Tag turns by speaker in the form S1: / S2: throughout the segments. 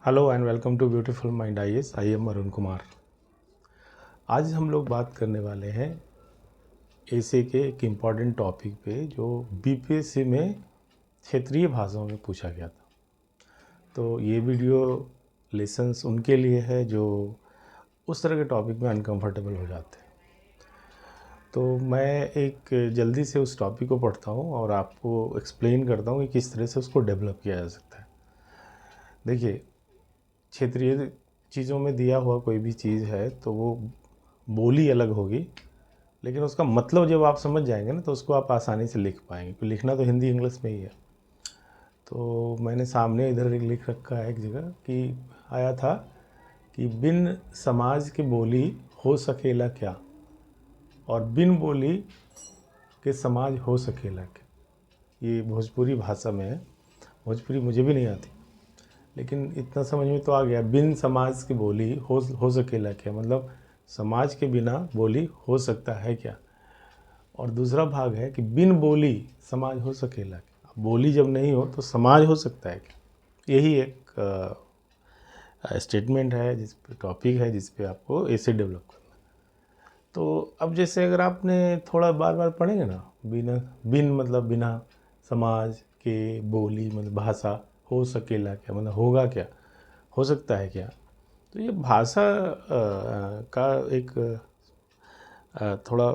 S1: Hello and welcome to beautiful mind IAS. I am Arun Kumar. आज हम लोग बात करने वाले हैं ऐसे के एक इम्पॉर्टेंट टॉपिक पे जो बीपीएससी में क्षेत्रीय भाषाओं में पूछा गया था। तो ये वीडियो लेसन्स उनके लिए है जो उस तरह के टॉपिक में अनकंफर्टेबल हो जाते हैं। तो मैं एक जल्दी से उस टॉपिक को पढ़ता हूँ और आपको एक्सप्लेन करता हूँ कि किस तरह से उसको डेवलप किया जा सकता है। देखिए, क्षेत्रीय चीज़ों में दिया हुआ कोई भी चीज़ है तो वो बोली अलग होगी, लेकिन उसका मतलब जब आप समझ जाएंगे ना तो उसको आप आसानी से लिख पाएंगे, क्योंकि लिखना तो हिंदी इंग्लिश में ही है। तो मैंने सामने इधर लिख रखा है एक जगह कि आया था कि बिन समाज के बोली हो सकेला क्या, और बिन बोली के समाज हो सकेला क्या। ये भोजपुरी भाषा में है। भोजपुरी मुझे भी नहीं आती, लेकिन इतना समझ में तो आ गया। बिन समाज की बोली हो सकेला क्या, मतलब समाज के बिना बोली हो सकता है क्या। और दूसरा भाग है कि बिन बोली समाज हो सकेला क्या। बोली जब नहीं हो तो समाज हो सकता है क्या। यही एक स्टेटमेंट है, जिस पे टॉपिक है, जिस पे आपको ऐसे डेवलप करना। तो अब जैसे अगर आपने थोड़ा बार बार पढ़ेंगे ना, बिन मतलब बिना, समाज के, बोली मतलब भाषा, हो सकेला क्या मतलब होगा क्या, हो सकता है क्या। तो ये भाषा का एक थोड़ा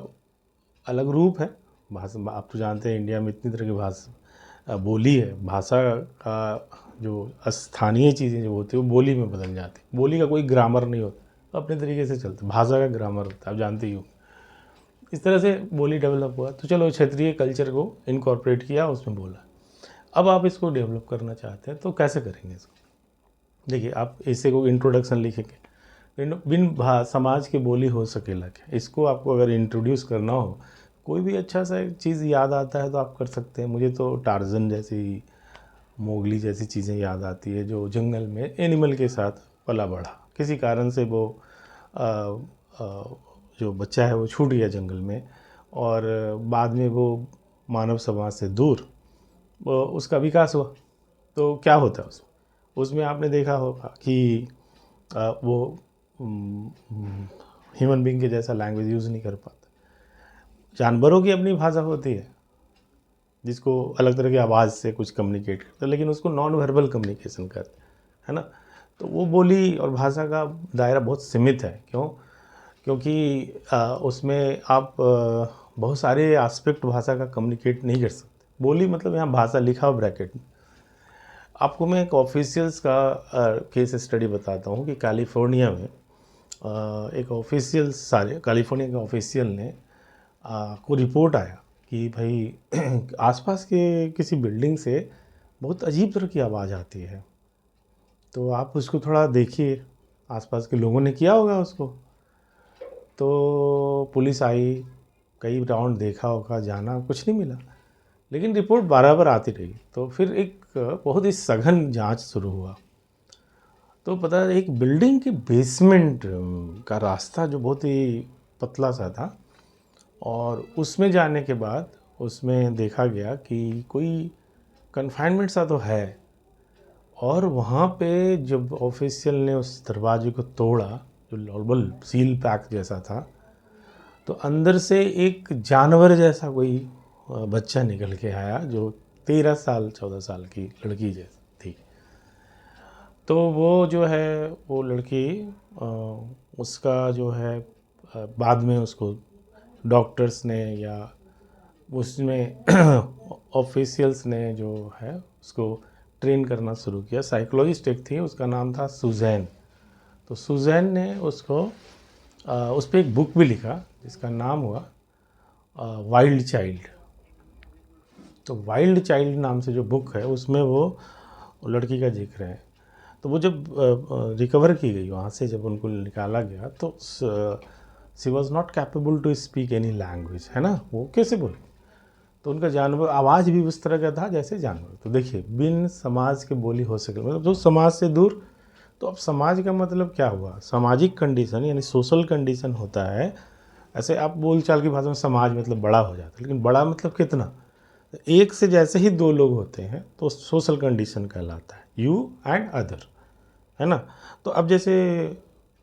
S1: अलग रूप है। भाषा आप तो जानते हैं इंडिया में इतनी तरह की भाषा बोली है। भाषा का जो स्थानीय चीज़ें जो होती है वो बोली में बदल जाती है। बोली का कोई ग्रामर नहीं होता, अपने तरीके से चलता। भाषा का ग्रामर होता है, आप जानते ही हो। इस तरह से बोली डेवलप हुआ। तो चलो क्षेत्रीय कल्चर को इनकॉर्पोरेट किया, उसमें बोला। अब आप इसको डेवलप करना चाहते हैं तो कैसे करेंगे इसको। देखिए, आप ऐसे को इंट्रोडक्शन लिखेंगे, समाज की बोली हो सकेला क्या। इसको आपको अगर इंट्रोड्यूस करना हो, कोई भी अच्छा सा एक चीज़ याद आता है तो आप कर सकते हैं। मुझे तो टार्जन जैसी, मोगली जैसी चीज़ें याद आती है, जो जंगल में एनिमल के साथ पला बढ़ा। किसी कारण से वो आ, आ, जो बच्चा है वो छूट गया जंगल में, और बाद में वो मानव समाज से दूर उसका विकास हुआ। तो क्या होता है उसमें आपने देखा होगा कि वो ह्यूमन बीइंग के जैसा लैंग्वेज यूज़ नहीं कर पाता। जानवरों की अपनी भाषा होती है जिसको अलग तरह की आवाज़ से कुछ कम्युनिकेट करते हैं, लेकिन उसको नॉन वर्बल कम्युनिकेशन करते हैं, है ना। तो वो बोली और भाषा का दायरा बहुत सीमित है। क्यों? क्योंकि उसमें आप बहुत सारे एस्पेक्ट भाषा का कम्युनिकेट नहीं कर सकते। बोली मतलब यहाँ भाषा लिखा हो ब्रैकेट में। आपको मैं एक ऑफिशियल्स का केस स्टडी बताता हूँ कि कैलिफोर्निया में एक ऑफिशियल, सारे कैलिफोर्निया के ऑफिशियल ने को रिपोर्ट आया कि भाई आसपास के किसी बिल्डिंग से बहुत अजीब तरह की आवाज़ आती है। तो आप उसको थोड़ा देखिए, आसपास के लोगों ने किया होगा उसको। तो पुलिस आई, कई राउंड देखा होगा, जाना, कुछ नहीं मिला, लेकिन रिपोर्ट बराबर आती रही। तो फिर एक बहुत ही सघन जांच शुरू हुआ। तो पता है, एक बिल्डिंग के बेसमेंट का रास्ता जो बहुत ही पतला सा था, और उसमें जाने के बाद उसमें देखा गया कि कोई कन्फाइनमेंट सा तो है। और वहाँ पे जब ऑफिशियल ने उस दरवाजे को तोड़ा, जो नॉर्मल सील पैक जैसा था, तो अंदर से एक जानवर जैसा कोई बच्चा निकल के आया, जो 13 साल 14 साल की लड़की जैसी थी। तो वो जो है, वो लड़की उसका जो है बाद में उसको डॉक्टर्स ने या उसमें ऑफिशियल्स ने जो है उसको ट्रेन करना शुरू किया। साइकोलॉजिस्ट एक थी, उसका नाम था सुजैन। तो सुजैन ने उसको उस पर एक बुक भी लिखा जिसका नाम हुआ वाइल्ड चाइल्ड। तो वाइल्ड चाइल्ड नाम से जो बुक है उसमें वो लड़की का जिक्र है। तो वो जब रिकवर की गई वहाँ से, जब उनको निकाला गया, तो she was not capable to speak any language, है ना। वो कैसे बोले। तो उनका जानवर आवाज़ भी उस तरह का था जैसे जानवर। तो देखिए, बिन समाज के बोली हो सके मतलब जो समाज से दूर। तो अब समाज का मतलब क्या हुआ, सामाजिक कंडीशन यानी सोशल कंडीशन होता है। ऐसे आप बोलचाल की भाषा में समाज मतलब बड़ा हो जाता है, लेकिन बड़ा मतलब कितना। एक से जैसे ही दो लोग होते हैं तो सोशल कंडीशन कहलाता है, यू एंड अदर, है ना। तो अब जैसे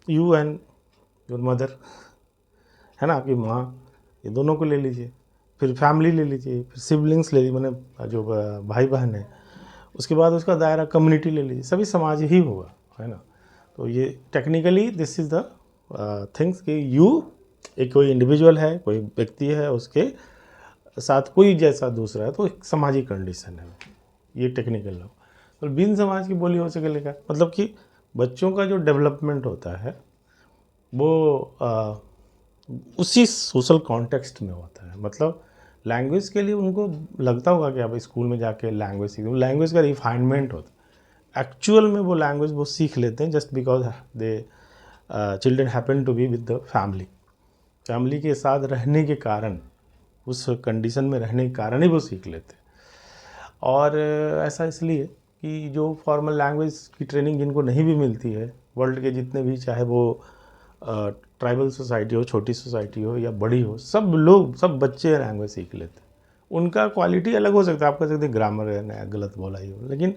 S1: यू एंड योर मदर, है ना, आपकी माँ, ये दोनों को ले लीजिए, फिर फैमिली ले लीजिए, फिर सिबलिंग्स ले लीजिए, मैंने जो भाई बहन है, उसके बाद उसका दायरा कम्युनिटी ले लीजिए, सभी समाज ही होगा, है ना। तो ये technically this is the things कि यू एक कोई इंडिविजुअल है, कोई व्यक्ति है, उसके साथ कोई जैसा दूसरा है, तो एक सामाजिक कंडीशन है, ये टेक्निकल लो। तो बिन समाज की बोली हो सकेगा, मतलब कि बच्चों का जो डेवलपमेंट होता है वो उसी सोशल कॉन्टेक्स्ट में होता है। मतलब लैंग्वेज के लिए उनको लगता होगा कि अब स्कूल में जाके लैंग्वेज सीख, लैंग्वेज का रिफाइनमेंट होता है। एक्चुअल में वो लैंग्वेज वो सीख लेते हैं just because the children happen to be with the family. Family के साथ रहने के कारण, उस कंडीशन में रहने के कारण ही वो सीख लेते हैं। और ऐसा इसलिए कि जो फॉर्मल लैंग्वेज की ट्रेनिंग जिनको नहीं भी मिलती है, वर्ल्ड के जितने भी, चाहे वो ट्राइबल सोसाइटी हो, छोटी सोसाइटी हो या बड़ी हो, सब लोग, सब बच्चे लैंग्वेज सीख लेते हैं। उनका क्वालिटी अलग हो सकता है, आप कह सकते हैं ग्रामर है नया गलत बोला ही हो, लेकिन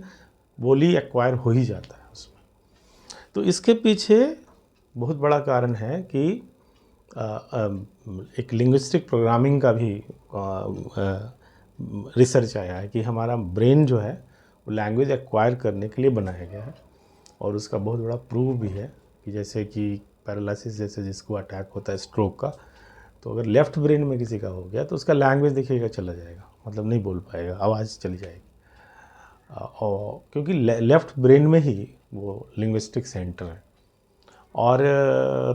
S1: बोली एक्वायर हो ही जाता है उसमें। तो इसके पीछे बहुत बड़ा कारण है कि एक लिंग्विस्टिक प्रोग्रामिंग का भी रिसर्च आया है कि हमारा ब्रेन जो है वो लैंग्वेज एक्वायर करने के लिए बनाया गया है। और उसका बहुत बड़ा प्रूफ भी है कि जैसे कि पैरालिसिस जैसे जिसको अटैक होता है स्ट्रोक का, तो अगर लेफ़्ट ब्रेन में किसी का हो गया तो उसका लैंग्वेज देखिएगा चला जाएगा, मतलब नहीं बोल पाएगा, आवाज़ चली जाएगी। और क्योंकि लेफ़्ट ब्रेन में ही वो लिंग्विस्टिक सेंटर है, और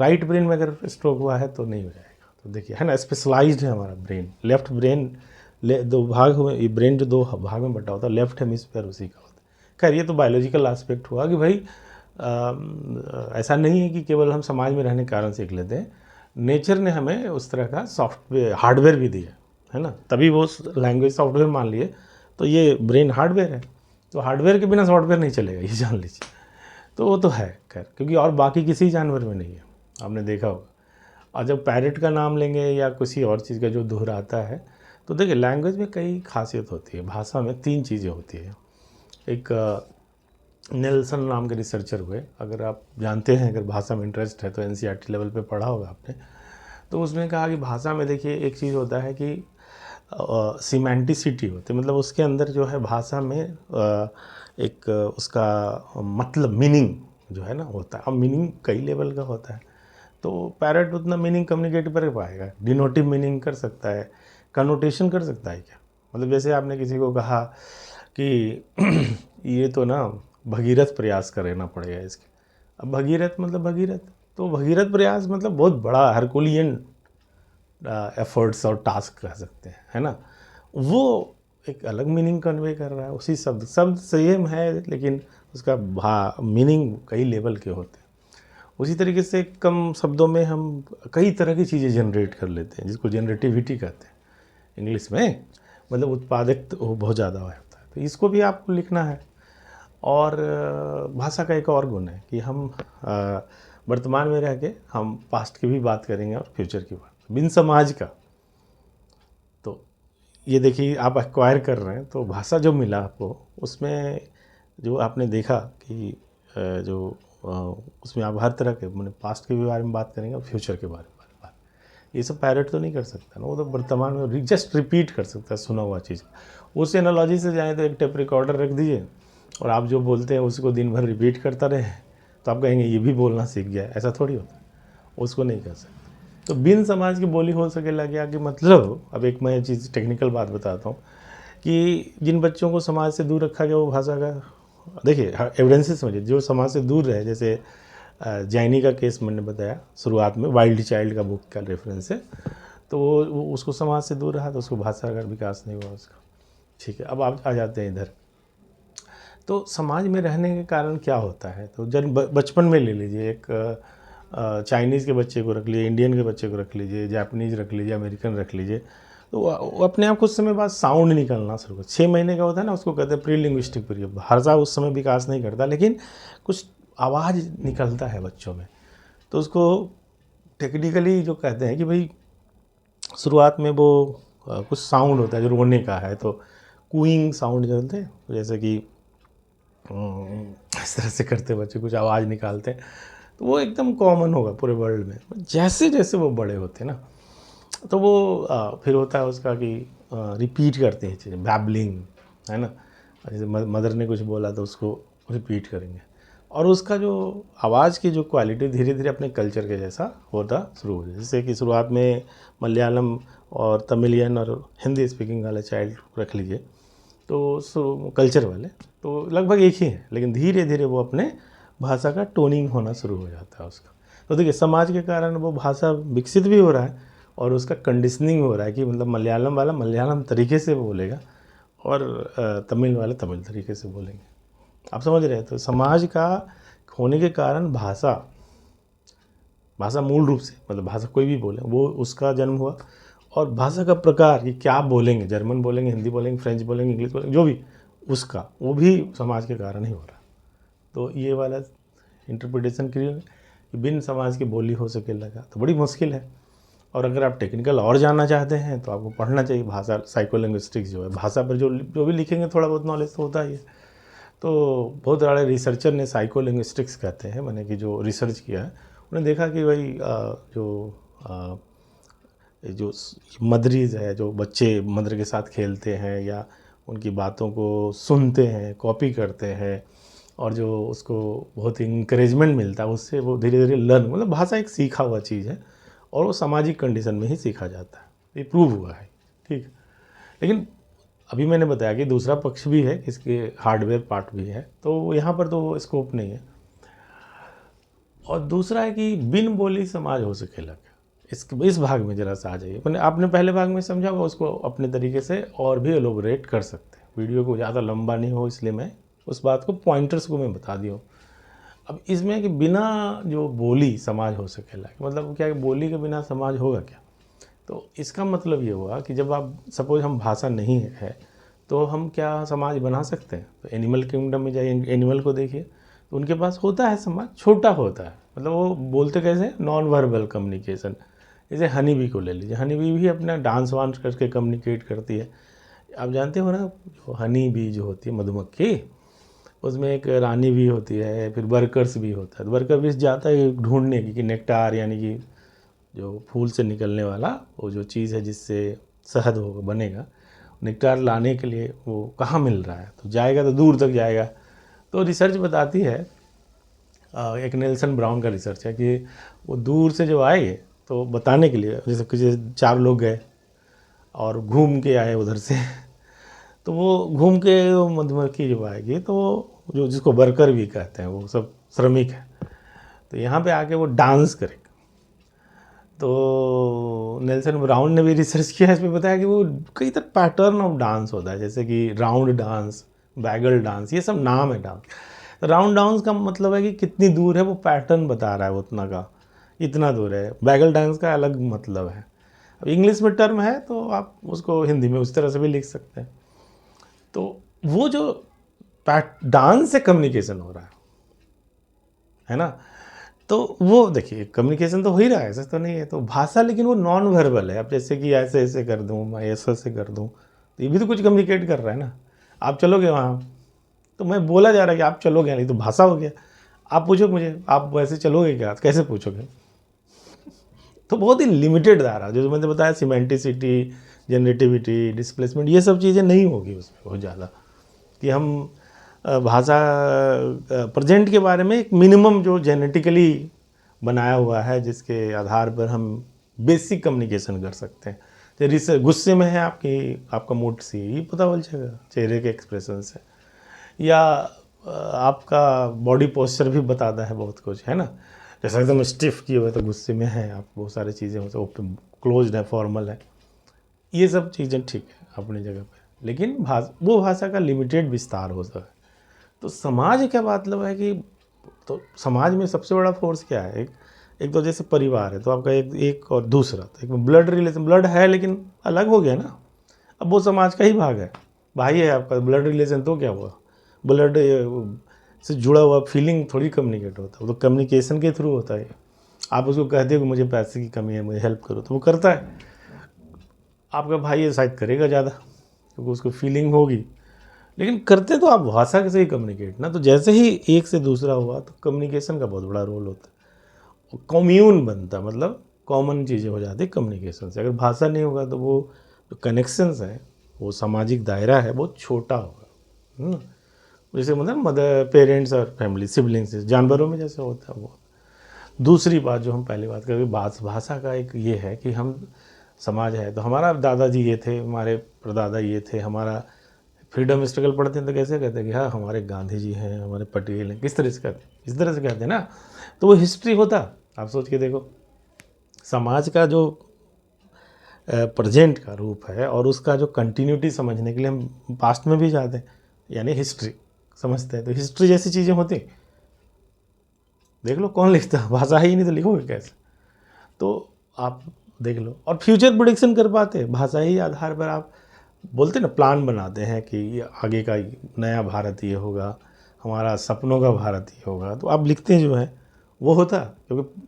S1: राइट ब्रेन में अगर स्ट्रोक हुआ है तो नहीं हो जाएगा। तो देखिए, है ना, स्पेशलाइज्ड है हमारा ब्रेन। लेफ़्ट ब्रेन दो भाग हुए, ये ब्रेन जो दो भाग में बटा होता है, लेफ्ट हेमिस्फीयर उसी का होता है। खैर ये तो बायोलॉजिकल एस्पेक्ट हुआ कि भाई ऐसा नहीं है कि केवल हम समाज में रहने के कारण सीख लेते हैं। नेचर ने हमें उस तरह का सॉफ्टवेयर, हार्डवेयर भी दिया है ना, तभी वो लैंग्वेज सॉफ्टवेयर मान लिए। तो ये ब्रेन हार्डवेयर है, तो हार्डवेयर के बिना सॉफ्टवेयर नहीं चलेगा, ये जान लीजिए। तो वो तो है खैर, क्योंकि और बाकी किसी जानवर में नहीं है, आपने देखा होगा। और जब पैरेट का नाम लेंगे या किसी और चीज़ का जो दोहराता है, तो देखिए लैंग्वेज में कई खासियत होती है। भाषा में 3 चीज़ें होती है। एक नेल्सन नाम के रिसर्चर हुए, अगर आप जानते हैं, अगर भाषा में इंटरेस्ट है तो एनसीईआरटी लेवल पे पढ़ा होगा आपने। तो उसने कहा कि भाषा में देखिए एक चीज़ होता है कि सिमेंटिसिटी होती है, मतलब उसके अंदर जो है भाषा में एक उसका मतलब मीनिंग जो है ना होता है। अब मीनिंग कई लेवल का होता है, तो पैरेट उतना मीनिंग कम्युनिकेट कर पाएगा, डिनोटिव मीनिंग कर सकता है, कनोटेशन कर सकता है क्या। मतलब जैसे आपने किसी को कहा कि ये तो ना भगीरथ प्रयास करना पड़ेगा इसके। अब भगीरथ मतलब भगीरथ, तो भगीरथ प्रयास मतलब बहुत बड़ा हरकुलियन एफर्ट्स और टास्क कह सकते हैं, है ना। वो एक अलग मीनिंग कन्वे कर रहा है, उसी शब्द शब्द सेम है लेकिन उसका मीनिंग कई लेवल के होते हैं। उसी तरीके से कम शब्दों में हम कई तरह की चीज़ें जनरेट कर लेते हैं, जिसको जनरेटिविटी कहते हैं इंग्लिश में, मतलब उत्पादक वो बहुत ज़्यादा होता है। तो इसको भी आपको लिखना है। और भाषा का एक और गुण है कि हम वर्तमान में रह के हम पास्ट की भी बात करेंगे और फ्यूचर की बात, बिन समाज का। तो ये देखिए आप एक्वायर कर रहे हैं, तो भाषा जो मिला आपको उसमें जो आपने देखा कि जो उसमें आप हर तरह के, मैंने पास्ट के भी बारे में बात करेंगे और फ्यूचर के बारे में बात। ये सब पैरेट तो नहीं कर सकता ना, वो तो वर्तमान में जस्ट रिपीट कर सकता है सुना हुआ चीज़। उस एनालॉजी से जाएँ तो एक टेप रिकॉर्डर रख दीजिए और आप जो बोलते हैं उसको दिन भर रिपीट करता रहे, तो आप कहेंगे ये भी बोलना सीख गया। ऐसा थोड़ी होता है, उसको नहीं कर सकते। तो बिन समाज की बोली हो सके लगे कि मतलब, अब एक मैं चीज़ टेक्निकल बात बताता हूँ कि जिन बच्चों को समाज से दूर रखा गया वो भाषा का, देखिए एविडेंसेस समझिए, जो समाज से दूर रहे, जैसे जैनी का केस मैंने बताया शुरुआत में, वाइल्ड चाइल्ड का बुक का रेफरेंस है, तो वो उसको समाज से दूर रहा तो उसको भाषा का विकास नहीं हुआ उसका। ठीक है, अब आप आ जाते हैं इधर। तो समाज में रहने के कारण क्या होता है, तो जब बचपन में ले लीजिए, एक चाइनीज़ के बच्चे को रख लीजिए, इंडियन के बच्चे को रख लीजिए, जापानीज़ रख लीजिए, अमेरिकन रख लीजिए, तो वो अपने आप कुछ समय बाद साउंड निकलना शुरू कर, 6 महीने का होता है ना, उसको कहते हैं प्री लिंग्विस्टिक पीरियड। भाषा उस समय विकास नहीं करता, लेकिन कुछ आवाज़ निकलता है बच्चों में। तो उसको टेक्निकली जो कहते हैं कि भाई शुरुआत में वो कुछ साउंड होता है जो रोने का है, तो कूइंग साउंड जो होते हैं, जैसे कि इस तरह से करते बच्चे, कुछ आवाज़ निकालते हैं, तो वो एकदम कॉमन होगा पूरे वर्ल्ड में। जैसे जैसे वो बड़े होते हैं ना, तो वो फिर होता है उसका कि रिपीट करते हैं चीज़ें, बैबलिंग, है ना। जैसे मदर ने कुछ बोला तो उसको रिपीट करेंगे, और उसका जो आवाज़ की जो क्वालिटी धीरे धीरे अपने कल्चर के जैसा होता शुरू हो जाए। जैसे कि शुरुआत में मलयालम और तमिलियन और हिंदी स्पीकिंग वाले चाइल्ड रख लीजिए, तो कल्चर वाले तो लगभग एक ही हैं, लेकिन धीरे धीरे वो अपने भाषा का टोनिंग होना शुरू हो जाता है उसका। तो देखिए, समाज के कारण वो भाषा विकसित भी हो रहा है, और उसका कंडीशनिंग हो रहा है कि मतलब मलयालम वाला मलयालम तरीके से बोलेगा, और तमिल वाले तमिल तरीके से बोलेंगे। आप समझ रहे हैं? तो समाज का होने के कारण भाषा भाषा मूल रूप से, मतलब भाषा कोई भी बोले, वो उसका जन्म हुआ। और भाषा का प्रकार कि क्या बोलेंगे, जर्मन बोलेंगे, हिंदी बोलेंगे, फ्रेंच बोलेंगे, इंग्लिश बोलेंगे, जो भी उसका, वो भी समाज के कारण ही हो रहा है। तो ये वाला इंटरप्रिटेशन क्लियर है कि बिन समाज की बोली हो सके लगा, तो बड़ी मुश्किल है। और अगर आप टेक्निकल और जानना चाहते हैं तो आपको पढ़ना चाहिए भाषा, साइकोलिंग्विस्टिक्स जो है, भाषा पर जो भी लिखेंगे थोड़ा बहुत नॉलेज तो होता ही है। तो बहुत बड़े रिसर्चर ने साइकोलिंग्विस्टिक्स कहते हैं, मैंने कि जो रिसर्च किया है, उन्होंने देखा कि भाई जो मदरीज है, जो बच्चे मदर के साथ खेलते हैं या उनकी बातों को सुनते हैं, कॉपी करते हैं, और जो उसको बहुत ही इंकरेजमेंट मिलता है, उससे वो धीरे धीरे लर्न, मतलब भाषा एक सीखा हुआ चीज़ है, और वो सामाजिक कंडीशन में ही सीखा जाता है, ये प्रूव हुआ है। ठीक है, लेकिन अभी मैंने बताया कि दूसरा पक्ष भी है, इसके हार्डवेयर पार्ट भी है, तो यहाँ पर तो स्कोप नहीं है। और दूसरा है कि बिन बोली समाज हो सके लग, इस भाग में ज़रा सा आ जाइए। मैंने आपने पहले भाग में समझा होगा, उसको अपने तरीके से और भी एलोबरेट कर सकते हैं, वीडियो को ज़्यादा लंबा नहीं हो, इसलिए मैं उस बात को, पॉइंटर्स को मैं बता दिया हूँ। अब इसमें कि बिना जो बोली समाज हो सके लग, मतलब क्या है, बोली के बिना समाज होगा क्या? तो इसका मतलब ये हुआ कि जब आप सपोज हम भाषा नहीं है, तो हम क्या समाज बना सकते हैं? तो एनिमल किंगडम में जाइए, एनिमल को देखिए, तो उनके पास होता है समाज, छोटा होता है, मतलब वो बोलते कैसे, नॉन वर्बल कम्युनिकेशन। जैसे हनी बी को ले लीजिए, हनी बी भी अपना डांस वांस करके कम्युनिकेट करती है। आप जानते हो ना, जो हनी बी जो होती है मधुमक्खी, उसमें एक रानी भी होती है, फिर वर्कर्स भी होता है। तो वर्कर भी जाता है ढूंढने की कि नेक्टार, यानी कि जो फूल से निकलने वाला वो जो चीज़ है जिससे शहद होगा, बनेगा, नेक्टार लाने के लिए वो कहाँ मिल रहा है, तो जाएगा तो दूर तक जाएगा। तो रिसर्च बताती है, एक नेल्सन ब्राउन का रिसर्च है, कि वो दूर से जो आए तो बताने के लिए, जैसे कुछ 4 लोग गए और घूम के आए उधर से तो वो घूम के मधुमक्खी जब आएगी, तो जो जिसको वर्कर भी कहते हैं, वो सब श्रमिक है, तो यहाँ पे आके वो डांस करेगा। तो नेल्सन ब्राउन ने भी रिसर्च किया, इसमें बताया कि वो कई तरह पैटर्न ऑफ डांस होता है, जैसे कि राउंड डांस, बैगल डांस, ये सब नाम है डांस। तो राउंड डांस का मतलब है कि कितनी दूर है, वो पैटर्न बता रहा है, वो उतना का इतना दूर है। बैगल डांस का अलग मतलब है। अब इंग्लिश में टर्म है, तो आप उसको हिंदी में उस तरह से भी लिख सकते हैं। तो वो जो डांस से कम्युनिकेशन हो रहा है ना, तो वो देखिए कम्युनिकेशन तो हो ही रहा है, ऐसा तो नहीं है। तो भाषा, लेकिन वो नॉन वर्बल है। अब जैसे कि ऐसे ऐसे कर दूँ, मैं ऐसे ऐसे कर दूँ, तो ये भी तो कुछ कम्युनिकेट कर रहा है ना। आप चलोगे वहाँ, तो मैं बोला जा रहा है कि आप चलोगे, नहीं तो भाषा हो गया। आप पूछो मुझे, आप वैसे चलोगे क्या, कैसे पूछोगे? तो बहुत ही लिमिटेड धारा, जो मैंने बताया, सिमेंटिसिटी, जनरेटिविटी, डिस्प्लेसमेंट, ये सब चीज़ें नहीं होगी उसमें बहुत ज़्यादा, कि हम भाषा प्रेजेंट के बारे में एक मिनिमम जो जेनेटिकली बनाया हुआ है, जिसके आधार पर हम बेसिक कम्युनिकेशन कर सकते हैं। जैसे गुस्से में है आपका मूड सी, ये पता चल जाएगा चेहरे के एक्सप्रेशन से, या आपका बॉडी पोस्चर भी बताता है बहुत कुछ, है ना। जैसे एकदम स्टिफ किए हुए तो गुस्से में है आप, बहुत सारी चीज़ें होती है, क्लोज्ड है, फॉर्मल है, ये सब चीज़ें ठीक है अपनी जगह पे, लेकिन वो भाषा का लिमिटेड विस्तार होता है। तो समाज का मतलब है कि, तो समाज में सबसे बड़ा फोर्स क्या है, एक तो जैसे परिवार है, तो आपका एक और दूसरा, तो एक ब्लड रिलेशन, ब्लड है लेकिन अलग हो गया ना, अब वो समाज का ही भाग है, भाई है आपका, ब्लड रिलेशन तो क्या हुआ, ब्लड से जुड़ा हुआ फीलिंग थोड़ी कम्युनिकेट होता है, वो तो कम्युनिकेशन के थ्रू होता है। आप उसको कहते हो कि मुझे पैसे की कमी है, मुझे हेल्प करो, तो वो करता है। आपका भाई ये शायद करेगा ज़्यादा, क्योंकि उसको फीलिंग होगी, लेकिन करते तो आप भाषा से ही कम्युनिकेट ना, तो जैसे ही एक से दूसरा हुआ तो कम्युनिकेशन का बहुत बड़ा रोल होता है, कम्यून बनता, मतलब कॉमन चीज़ें हो जाती कम्युनिकेशन से। अगर भाषा नहीं होगा तो वो जो कनेक्शंस है, वो सामाजिक दायरा है, बहुत छोटा होगा। जैसे मतलब मदर पेरेंट्स और फैमिली सिबलिंग्स, जानवरों में जैसे होता है वो। दूसरी बात जो हम पहले बात करें, भाषा का एक ये है कि हम समाज है तो हमारा दादाजी ये थे, हमारे परदादा ये थे, हमारा फ्रीडम स्ट्रगल पढ़ते हैं तो कैसे कहते हैं कि हाँ हमारे गांधी जी हैं, हमारे पटेल हैं, किस तरह से कहते हैं, इस तरह से कहते हैं ना। तो वो हिस्ट्री होता, आप सोच के देखो, समाज का जो प्रेजेंट का रूप है और उसका जो कंटिन्यूटी समझने के लिए हम पास्ट में भी जाते हैं, यानी हिस्ट्री समझते हैं। तो हिस्ट्री जैसी चीज़ें होती, देख लो कौन लिखता है, भाषा ही नहीं तो लिखोगे कैसे। तो आप देख लो, और फ्यूचर प्रोडिक्शन कर पाते भाषा ही आधार पर। आप बोलते ना प्लान बनाते हैं कि ये आगे का नया भारत ये होगा, हमारा सपनों का भारत ये होगा, तो आप लिखते जो है वो होता। क्योंकि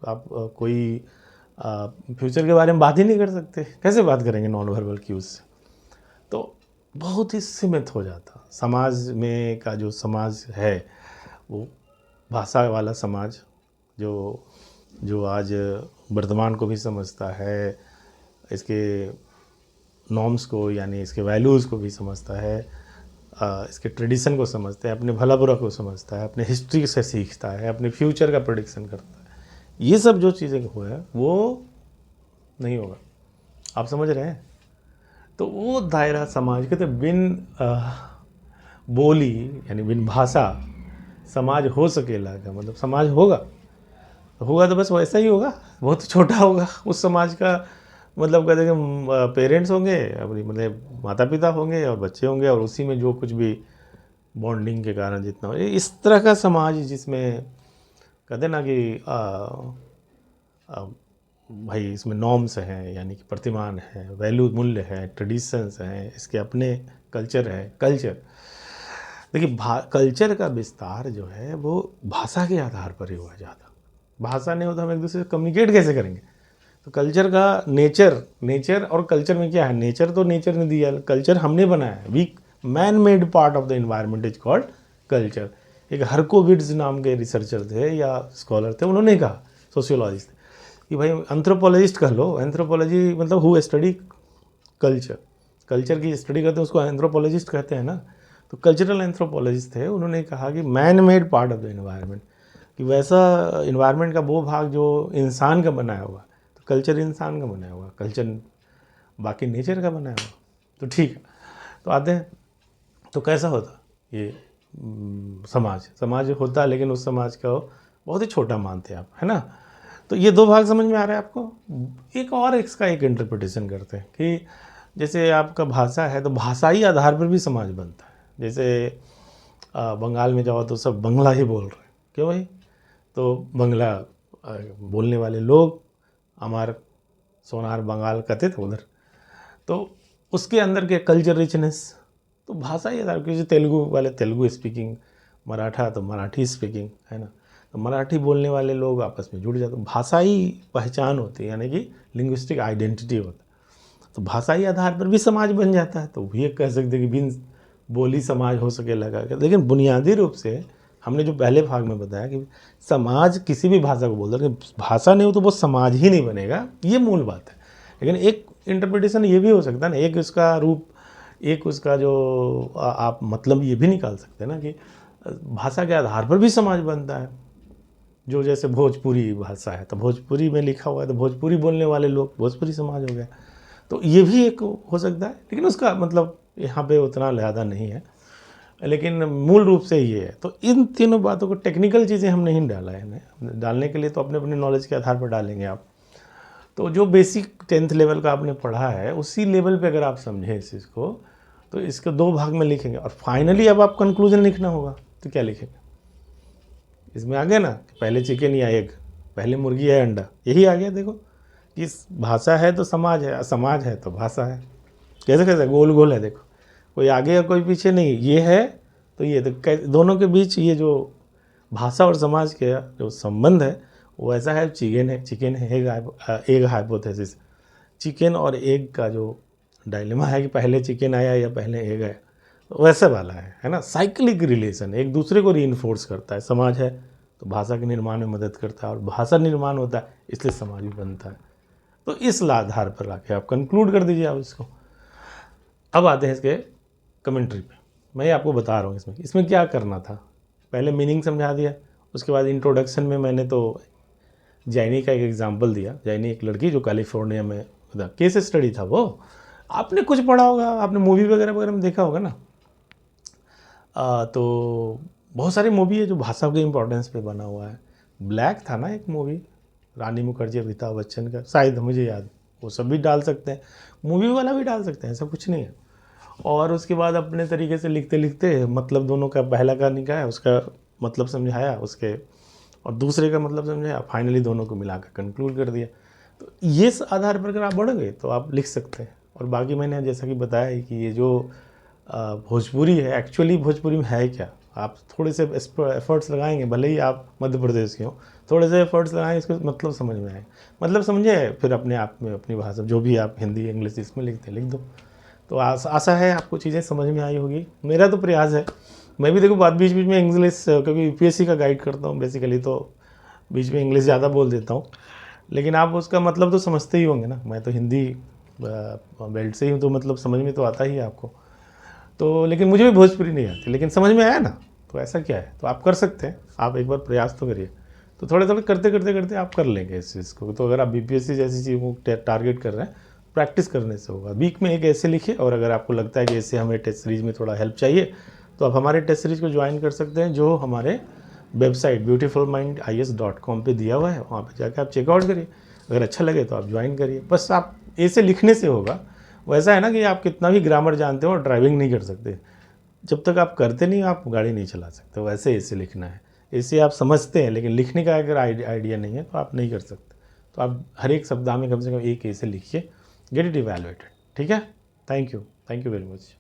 S1: आप कोई फ्यूचर के बारे में बात ही नहीं कर सकते, कैसे बात करेंगे नॉन वर्बल क्यूज से। तो बहुत ही सीमित हो जाता समाज में का जो समाज है, वो भाषा वाला समाज जो जो आज वर्तमान को भी समझता है, इसके नॉर्म्स को यानी इसके वैल्यूज़ को भी समझता है, इसके ट्रेडिशन को समझता है, अपने भला बुरा को समझता है, अपने हिस्ट्री से सीखता है, अपने फ्यूचर का प्रेडिक्शन करता है। ये सब जो चीज़ें हुए हैं वो नहीं होगा, आप समझ रहे हैं। तो वो दायरा समाज के, तो बिन बोली यानी बिन भाषा समाज हो सकेला का मतलब समाज होगा, होगा तो बस वैसा ही होगा, बहुत छोटा होगा उस समाज का। मतलब कहते हैं पेरेंट्स होंगे अपनी, मतलब माता पिता होंगे और बच्चे होंगे, और उसी में जो कुछ भी बॉन्डिंग के कारण जितना हो, इस तरह का समाज जिसमें कहते हैं ना कि भाई इसमें नॉर्म्स हैं, यानी कि प्रतिमान है, वैल्यू मूल्य है, ट्रेडिशंस हैं, इसके अपने कल्चर है। कल्चर देखिए, कल्चर का विस्तार जो है वो भाषा के आधार पर ही हुआ जाता। भाषा नहीं हो तो हम एक दूसरे से कम्युनिकेट कैसे करेंगे। तो कल्चर का नेचर और कल्चर में क्या है, नेचर तो नेचर ने दिया, कल्चर हमने बनाया है। We man made part of the environment is called culture. एक हर्कोविट्ज नाम के रिसर्चर थे या स्कॉलर थे, उन्होंने कहा, सोशियोलॉजिस्ट थे, कि भाई एंथ्रोपोलॉजिस्ट कह लो, एंथ्रोपोलॉजी मतलब हु स्टडी कल्चर, कल्चर की स्टडी करते हैं उसको एंथ्रोपोलॉजिस्ट कहते हैं ना। तो कल्चरल एंथ्रोपोलॉजिस्ट थे, उन्होंने कहा कि man made part of the environment, कि वैसा इन्वायरमेंट का वो भाग जो इंसान का बनाया हुआ, तो कल्चर इंसान का बनाया हुआ, कल्चर बाकी नेचर का बनाया हुआ। तो ठीक है, तो आते हैं तो कैसा होता ये समाज होता, लेकिन उस समाज का बहुत ही छोटा मानते हैं आप, है ना। तो ये दो भाग समझ में आ रहा है आपको। एक और इसका एक इंटरप्रिटेशन करते हैं कि जैसे आपका भाषा है तो भाषाई आधार पर भी समाज बनता है। जैसे बंगाल में जाओ तो सब बंगला ही बोल रहे हैं, क्यों भाई, तो बंगला बोलने वाले लोग हमार सोनार बंगाल कहते थे उधर, तो उसके अंदर के कल्चर रिचनेस, तो भाषा ही आधार, क्योंकि तेलुगु वाले तेलुगु स्पीकिंग, मराठा तो मराठी स्पीकिंग, है ना। तो मराठी बोलने वाले लोग आपस में जुड़ जाते, भाषा ही पहचान होती है, यानी कि लिंग्विस्टिक आइडेंटिटी होता है। तो भाषाई आधार पर भी समाज बन जाता है। तो ये कह सकते कि बिन बोली समाज हो सके लगा के, लेकिन बुनियादी रूप से हमने जो पहले भाग में बताया कि समाज किसी भी भाषा को बोलता है, लेकिन भाषा नहीं हो तो वो समाज ही नहीं बनेगा, ये मूल बात है। लेकिन एक इंटरप्रिटेशन ये भी हो सकता है ना, एक उसका रूप, एक उसका जो आप मतलब ये भी निकाल सकते हैं ना कि भाषा के आधार पर भी समाज बनता है। जो जैसे भोजपुरी भाषा है तो भोजपुरी में लिखा हुआ है तो भोजपुरी बोलने वाले लोग भोजपुरी समाज हो गया। तो ये भी एक हो सकता है, लेकिन उसका मतलब यहाँ पे उतना ज़्यादा नहीं है, लेकिन मूल रूप से ये है। तो इन तीनों बातों को, टेक्निकल चीज़ें हम नहीं डाला है, इन्हें डालने के लिए तो अपने अपने नॉलेज के आधार पर डालेंगे आप। तो जो बेसिक 10th लेवल का आपने पढ़ा है उसी लेवल पे अगर आप समझें इस चीज़ को, तो इसको दो भाग में लिखेंगे और फाइनली अब आप कंक्लूजन लिखना होगा। तो क्या लिखेंगे इसमें, आ गया ना, पहले चिकन या एग, पहले मुर्गी या अंडा, यही आ गया। देखो कि भाषा है तो समाज है, समाज है तो भाषा है, कैसे कैसे गोल गोल है। देखो कोई आगे या कोई पीछे नहीं, ये है तो ये, तो दोनों के बीच ये जो भाषा और समाज के जो संबंध है वो ऐसा है, चिकन है एग हाइपोथेसिस, चिकन और एग का जो डायलेमा है कि पहले चिकन आया या पहले एग आया। वैसे वाला है ना। साइक्लिक रिलेशन एक दूसरे को रीइंफोर्स करता है। समाज है तो भाषा के निर्माण में मदद करता है, और भाषा निर्माण होता है इसलिए समाज भी बनता है। तो इस आधार पर आके आप कंक्लूड कर दीजिए आप इसको। अब आते हैं इसके कमेंट्री पे। मैं आपको बता रहा हूँ इसमें क्या करना था। पहले मीनिंग समझा दिया, उसके बाद इंट्रोडक्शन में मैंने तो जैनी का एक एग्जांपल दिया। जैनी एक लड़की जो कैलिफोर्निया में, केस स्टडी था वो। आपने कुछ पढ़ा होगा, आपने मूवी वगैरह वगैरह में देखा होगा ना। तो बहुत सारी मूवी है जो भाषा के इम्पोर्टेंस पे बना हुआ है। ब्लैक था ना एक मूवी, रानी मुखर्जी अमिताभ बच्चन का, शायद मुझे याद, वो सब भी डाल सकते हैं, मूवी वाला भी डाल सकते हैं, ऐसा कुछ नहीं है। और उसके बाद अपने तरीके से लिखते लिखते मतलब दोनों का पहला का निकाया, उसका मतलब समझाया उसके, और दूसरे का मतलब समझाया, फाइनली दोनों को मिला कर कंक्लूड कर दिया। तो ये आधार पर अगर आप बढ़ोगे तो आप लिख सकते हैं। और बाकी मैंने जैसा कि बताया कि ये जो भोजपुरी है, एक्चुअली भोजपुरी में है क्या, आप थोड़े से एफर्ट्स लगाएंगे, भले ही आप मध्य प्रदेश के हो, थोड़े से एफर्ट्स लगाएंगे, इसको मतलब समझ में आए, मतलब समझे, फिर अपने आप में अपनी भाषा जो भी आप हिंदी इंग्लिश इसमें लिखते लिख दो। तो आशा है आपको चीज़ें समझ में आई होगी। मेरा तो प्रयास है, मैं भी देखो बात बीच बीच में इंग्लिश, क्योंकि यूपीएससी का गाइड करता हूँ बेसिकली, तो बीच में इंग्लिश ज़्यादा बोल देता हूँ, लेकिन आप उसका मतलब तो समझते ही होंगे ना। मैं तो हिंदी बेल्ट से ही हूँ, तो मतलब समझ में तो आता ही है आपको। तो लेकिन मुझे भी भोजपुरी नहीं आती, लेकिन समझ में आया ना, तो ऐसा क्या है, तो आप कर सकते हैं। आप एक बार प्रयास तो करिए, तो थोड़े थोड़े करते करते करते आप कर लेंगे इस चीज़ को। तो अगर आप बीपीएससी जैसी चीज़ को टारगेट कर रहे हैं, प्रैक्टिस करने से होगा। वीक में एक ऐसे लिखिए, और अगर आपको लगता है कि ऐसे हमें टेस्ट सीरीज़ में थोड़ा हेल्प चाहिए, तो आप हमारे टेस्ट सीरीज़ को ज्वाइन कर सकते हैं, जो हमारे वेबसाइट beautifulmindies.com पे दिया हुआ है। वहाँ पे जाकर आप चेकआउट करिए, अगर अच्छा लगे तो आप ज्वाइन करिए। बस आप ऐसे लिखने से होगा। वैसा है ना कि आप कितना भी ग्रामर जानते हो और ड्राइविंग नहीं कर सकते, जब तक आप करते नहीं आप गाड़ी नहीं चला सकते। वैसे ऐसे लिखना है, ऐसे आप समझते हैं, लेकिन लिखने का अगर आइडिया नहीं है तो आप नहीं कर सकते। तो आप हर एक सप्ताह में कम से कम एक ऐसे लिखिए, गेट इट इवैल्यूएटेड। ठीक है, थैंक यू वेरी मच।